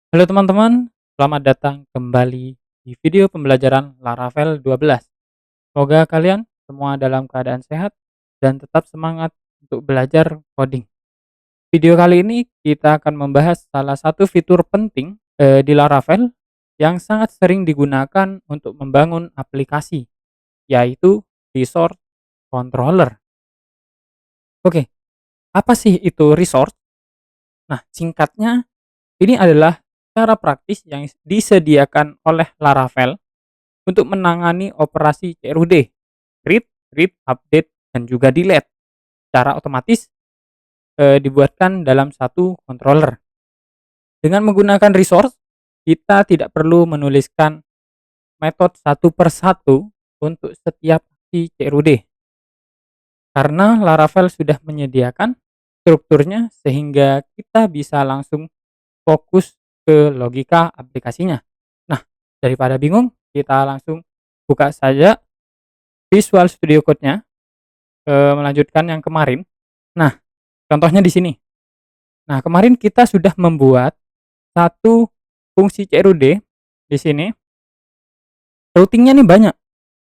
Halo teman-teman, selamat datang kembali di video pembelajaran Laravel 12. Semoga kalian semua dalam keadaan sehat dan tetap semangat untuk belajar coding. Video kali ini kita akan membahas salah satu fitur penting di Laravel yang sangat sering digunakan untuk membangun aplikasi, yaitu resource controller. Oke, apa sih itu resource? Nah, singkatnya ini adalah cara praktis yang disediakan oleh Laravel untuk menangani operasi CRUD, read, update, dan juga delete secara otomatis dibuatkan dalam satu controller. Dengan menggunakan resource, kita tidak perlu menuliskan metode satu per satu untuk setiap aksi CRUD karena Laravel sudah menyediakan strukturnya sehingga kita bisa langsung fokus ke logika aplikasinya. Nah, daripada bingung, kita langsung buka saja Visual Studio Code-nya, melanjutkan yang kemarin. Nah, contohnya di sini. Nah, kemarin kita sudah membuat satu fungsi CRUD di sini. Routingnya nih banyak.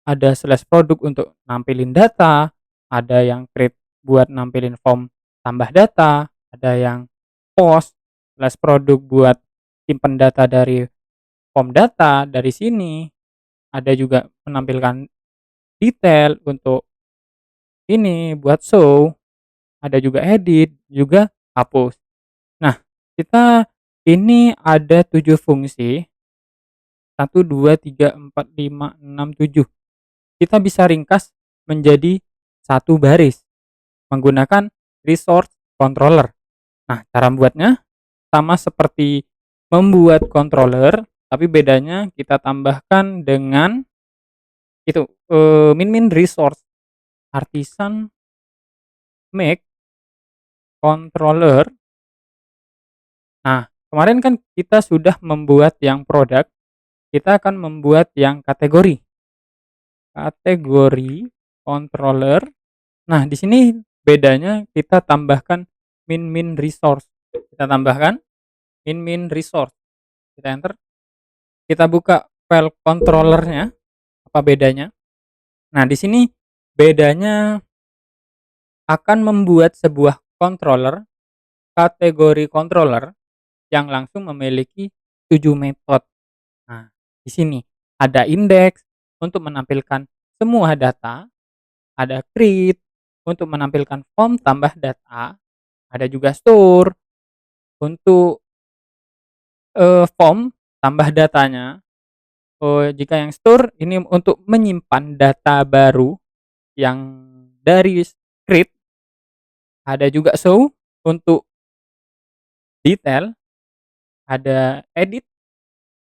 Ada slash produk untuk nampilin data, ada yang create buat nampilin form tambah data, ada yang post slash produk buat simpen data dari form data dari sini, ada juga menampilkan detail untuk ini buat show, ada juga edit, juga hapus. Nah, kita ini ada 7 fungsi, 1, 2, 3, 4, 5, 6, 7. Kita bisa ringkas menjadi satu baris menggunakan resource controller. Nah, cara membuatnya sama seperti membuat controller, tapi bedanya kita tambahkan dengan itu min resource artisan make controller. Nah, kemarin kan kita sudah membuat yang produk, kita akan membuat yang kategori. Kategori controller. Nah, di sini bedanya kita tambahkan min resource. Kita tambahkan min resource. Kita enter. Kita buka file controllernya. Apa bedanya? Nah, di sini bedanya akan membuat sebuah controller, kategori controller yang langsung memiliki 7 metode. Nah, di sini ada index untuk menampilkan semua data, ada create untuk menampilkan form tambah data, ada juga store untuk form tambah datanya. Jika yang store ini untuk menyimpan data baru yang dari script, ada juga show untuk detail, ada edit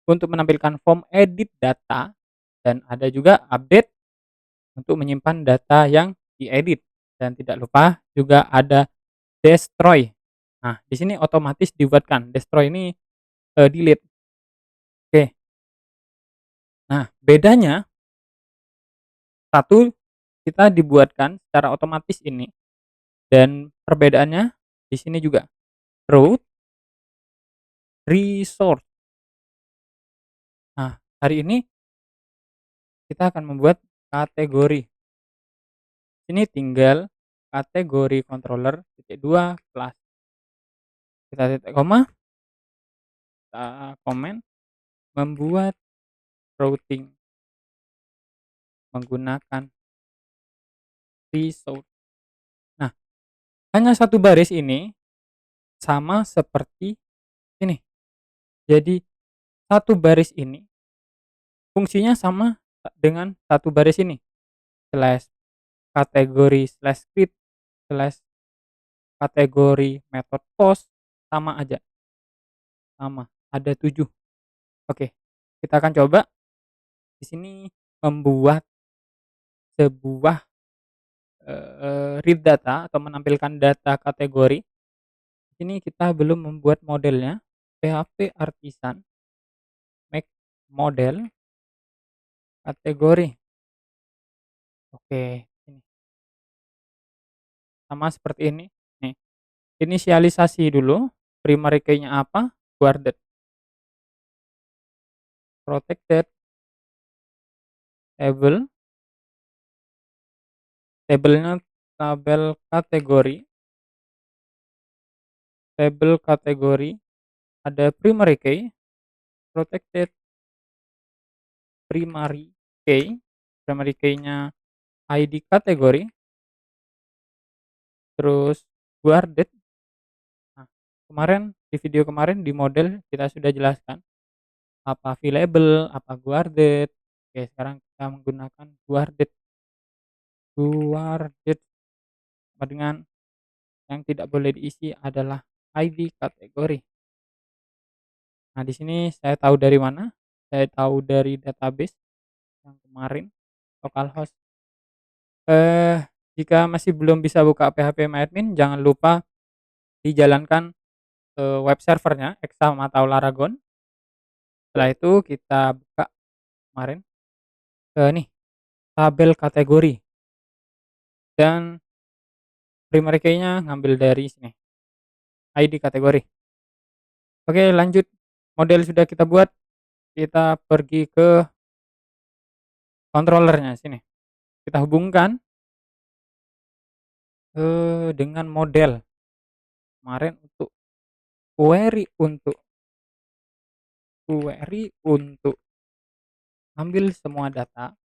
untuk menampilkan form edit data, dan ada juga update untuk menyimpan data yang diedit, dan tidak lupa juga ada destroy. Nah, di sini otomatis dibuatkan. Destroy ini delete. Oke. Nah, bedanya satu kita dibuatkan secara otomatis ini, dan perbedaannya di sini juga root resource. Nah, hari ini kita akan membuat kategori. Ini tinggal kategori controller titik 2 kelas. Kita titik koma, kita komen membuat routing menggunakan resource. Nah, hanya satu baris ini sama seperti ini. Jadi satu baris ini fungsinya sama dengan satu baris ini. Slash kategori slash script slash kategori method post sama aja. Sama, ada 7. Oke, kita akan coba di sini membuat sebuah read data atau menampilkan data kategori. Di sini kita belum membuat modelnya. PHP artisan make model kategori. Oke, ini sama seperti ini. Nih, inisialisasi dulu, primary key-nya apa, guarded. protected table, tabelnya tabel kategori, tabel kategori ada primary key, protected primary key, primary key-nya ID kategori, terus guarded. Nah, kemarin di video kemarin di model kita sudah jelaskan apa available, apa guarded. Oke, sekarang kita menggunakan guarded. Guarded sama dengan yang tidak boleh diisi adalah ID kategori. Nah, di sini saya tahu dari mana? Saya tahu dari database yang kemarin localhost. Eh, jika masih belum bisa buka php-myadmin, jangan lupa dijalankan web servernya Exam atau Laragon. Setelah itu kita buka kemarin nih tabel kategori dan primary key-nya ngambil dari sini ID kategori. Oke, lanjut. Model sudah kita buat. Kita pergi ke controllernya sini. Kita hubungkan dengan model kemarin untuk query untuk ambil semua data.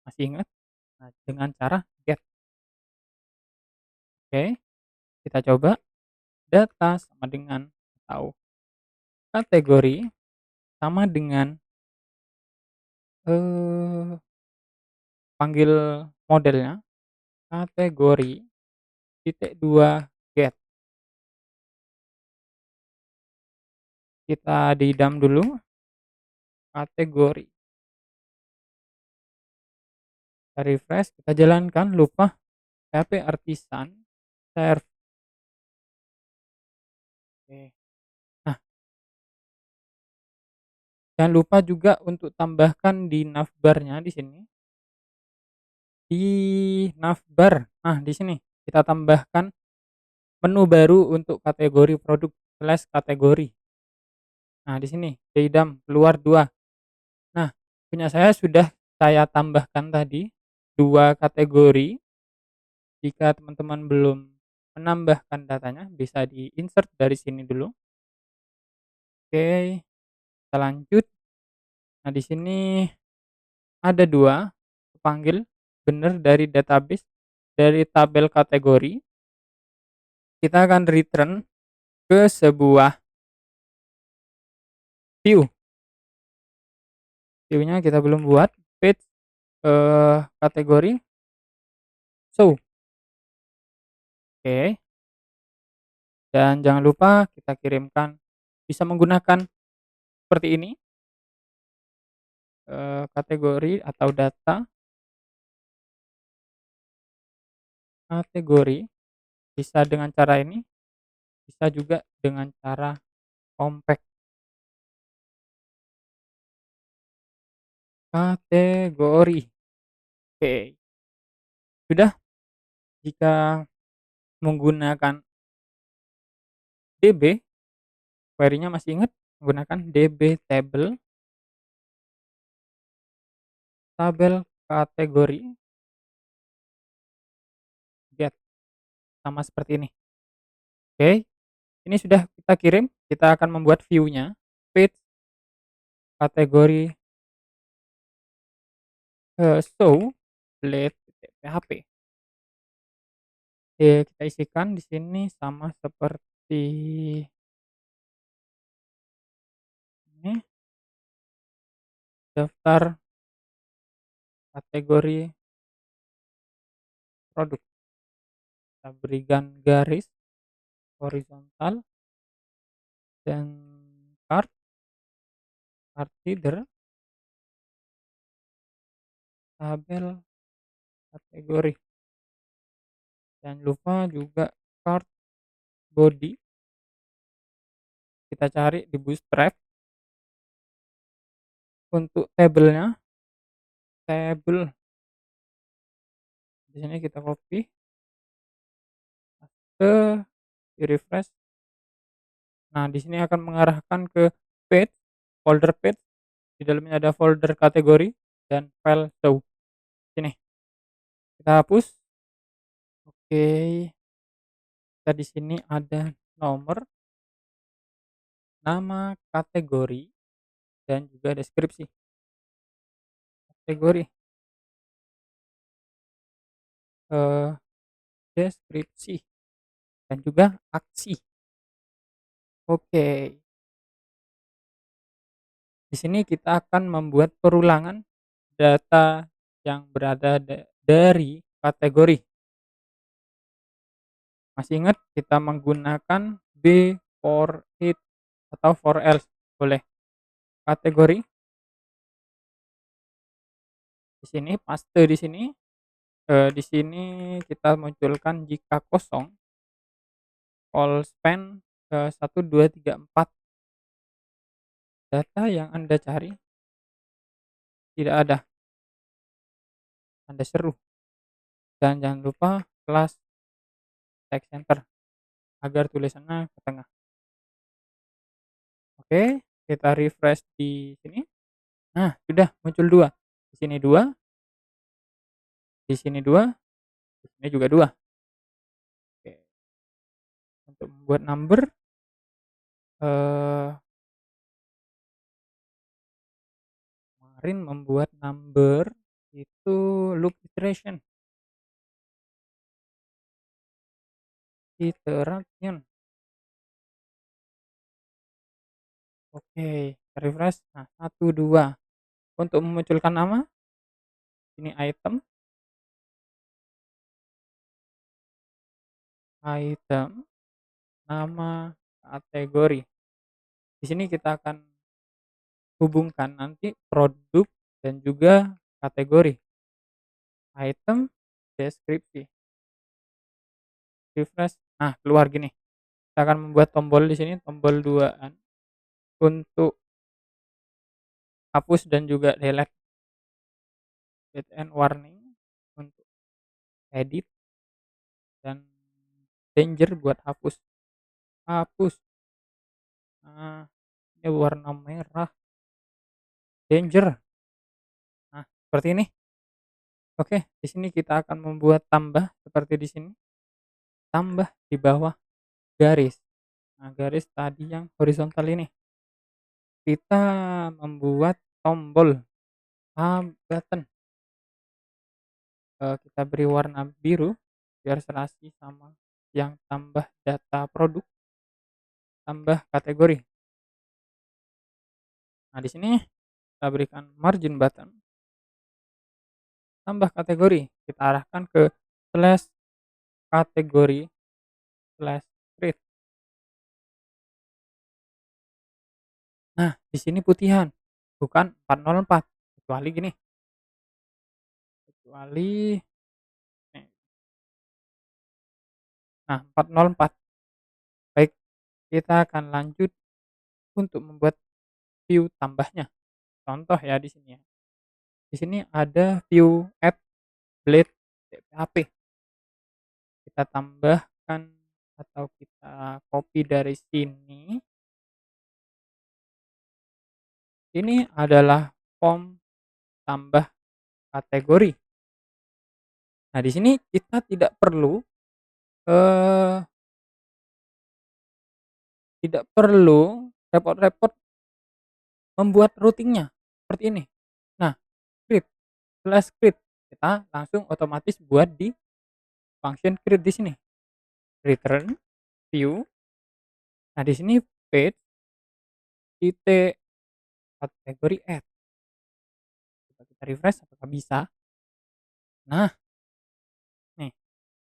Masih ingat? Nah, dengan cara get. Oke, kita coba data sama dengan atau kategori sama dengan panggil modelnya kategori titik 2 get. Kita diidam dulu kategori. Kita refresh, kita jalankan, lupa PHP artisan serve. Oke. Nah, jangan lupa juga untuk tambahkan di navbar-nya di sini. Di navbar. Nah, di sini kita tambahkan menu baru untuk kategori produk slash kategori. Nah, di sini diidam keluar 2. Nah, punya saya sudah saya tambahkan tadi 2 kategori. Jika teman-teman belum menambahkan datanya, bisa di-insert dari sini dulu. Oke, kita lanjut. Nah, di sini ada 2 panggil benar dari database, dari tabel kategori. Kita akan return ke sebuah view. View-nya kita belum buat, page kategori show. Oke. Dan jangan lupa kita kirimkan, bisa menggunakan seperti ini, kategori atau data kategori, bisa dengan cara ini, bisa juga dengan cara compact kategori. Oke, sudah. Jika menggunakan DB, query-nya masih ingat menggunakan DB table, tabel kategori get, sama seperti ini. Oke, ini sudah kita kirim. Kita akan membuat view-nya page kategori show blade.php. Oke, kita isikan di sini sama seperti ini, daftar kategori produk. Kita berikan garis horizontal dan card header, tabel kategori. Jangan lupa juga card body. Kita cari di Bootstrap. Untuk tabelnya, tabel di sini kita copy, paste, di refresh. Nah, di sini akan mengarahkan ke page, folder page. Di dalamnya ada folder kategori dan file show. Sini, kita hapus. Oke, kita di sini ada nomor, nama kategori, dan juga deskripsi. Kategori, eh, deskripsi, dan juga aksi. Oke, di sini kita akan membuat perulangan data yang berada dari kategori. Masih ingat kita menggunakan B for it atau for else, boleh. Kategori di sini, paste di sini. Di sini kita munculkan jika kosong, all span 1, 2, 3, 4. Data yang Anda cari tidak ada, Anda seru. Dan jangan lupa kelas text center agar tulisannya ke tengah. Oke, kita refresh di sini. Nah, sudah muncul 2. Di sini 2, di sini 2, di sini juga 2. Oke, untuk membuat number, eh kemarin membuat number itu loop iteration. Iteration. Oke, refresh. Nah, 1, 2. Untuk memunculkan nama, ini item, item, nama, kategori. Di sini kita akan hubungkan nanti produk dan juga kategori. Item, deskripsi. Refresh. Nah, keluar gini. Kita akan membuat tombol di sini, tombol 2an untuk hapus dan juga delete. Delete and warning untuk edit, dan danger buat hapus. Hapus. Nah, ini warna merah. Danger. Nah, seperti ini. Oke, di sini kita akan membuat tambah seperti di sini. Tambah di bawah garis. Nah, garis tadi yang horizontal ini. Kita membuat tombol button. Kita beri warna biru biar serasi sama yang tambah data produk, tambah kategori. Nah, di sini kita berikan margin button, tambah kategori. Kita arahkan ke slash kategori slash create. Nah, di sini putihan, bukan 404, kecuali gini. Kecuali nih. Nah, 404. Baik, kita akan lanjut untuk membuat view tambahnya. Contoh ya di sini ya. Di sini ada view add blade PHP. Kita tambahkan atau kita copy dari sini. Ini adalah form tambah kategori. Nah, di sini kita tidak perlu eh tidak perlu repot-repot membuat routingnya seperti ini. Nah, script slash script kita langsung otomatis buat di function create di sini. Return view. Nah, di sini page titik kategori add. Coba kita refresh apakah bisa. Nah, nih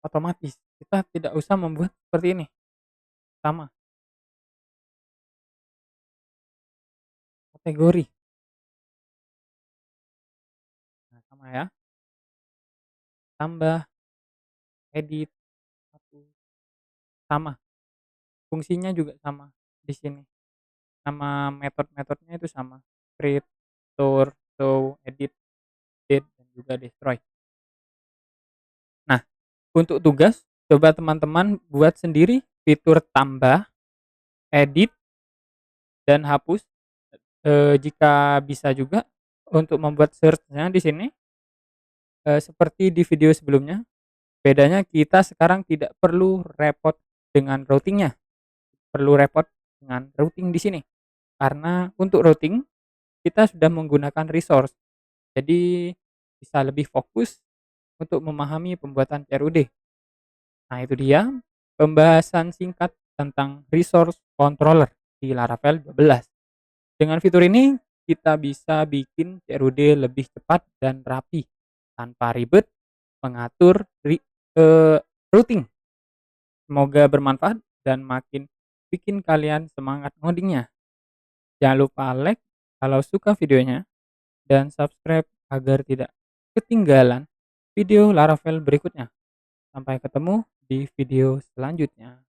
otomatis kita tidak usah membuat seperti ini. Sama kategori. Nah, sama ya. Tambah, edit, sama. Fungsinya juga sama di sini. Nama metode-metodenya itu sama. Create, store, show, edit, date, dan juga destroy. Nah, untuk tugas, coba teman-teman buat sendiri fitur tambah, edit, dan hapus Jika bisa juga untuk membuat search-nya di sini, seperti di video sebelumnya, bedanya kita sekarang tidak perlu repot dengan routing-nya, perlu repot dengan routing di sini. Karena untuk routing, kita sudah menggunakan resource, jadi bisa lebih fokus untuk memahami pembuatan CRUD. Nah, itu dia pembahasan singkat tentang resource controller di Laravel 12. Dengan fitur ini, kita bisa bikin CRUD lebih cepat dan rapi tanpa ribet mengatur routing. Semoga bermanfaat dan makin bikin kalian semangat ngodingnya. Jangan lupa like kalau suka videonya dan subscribe agar tidak ketinggalan video Laravel berikutnya. Sampai ketemu di video selanjutnya.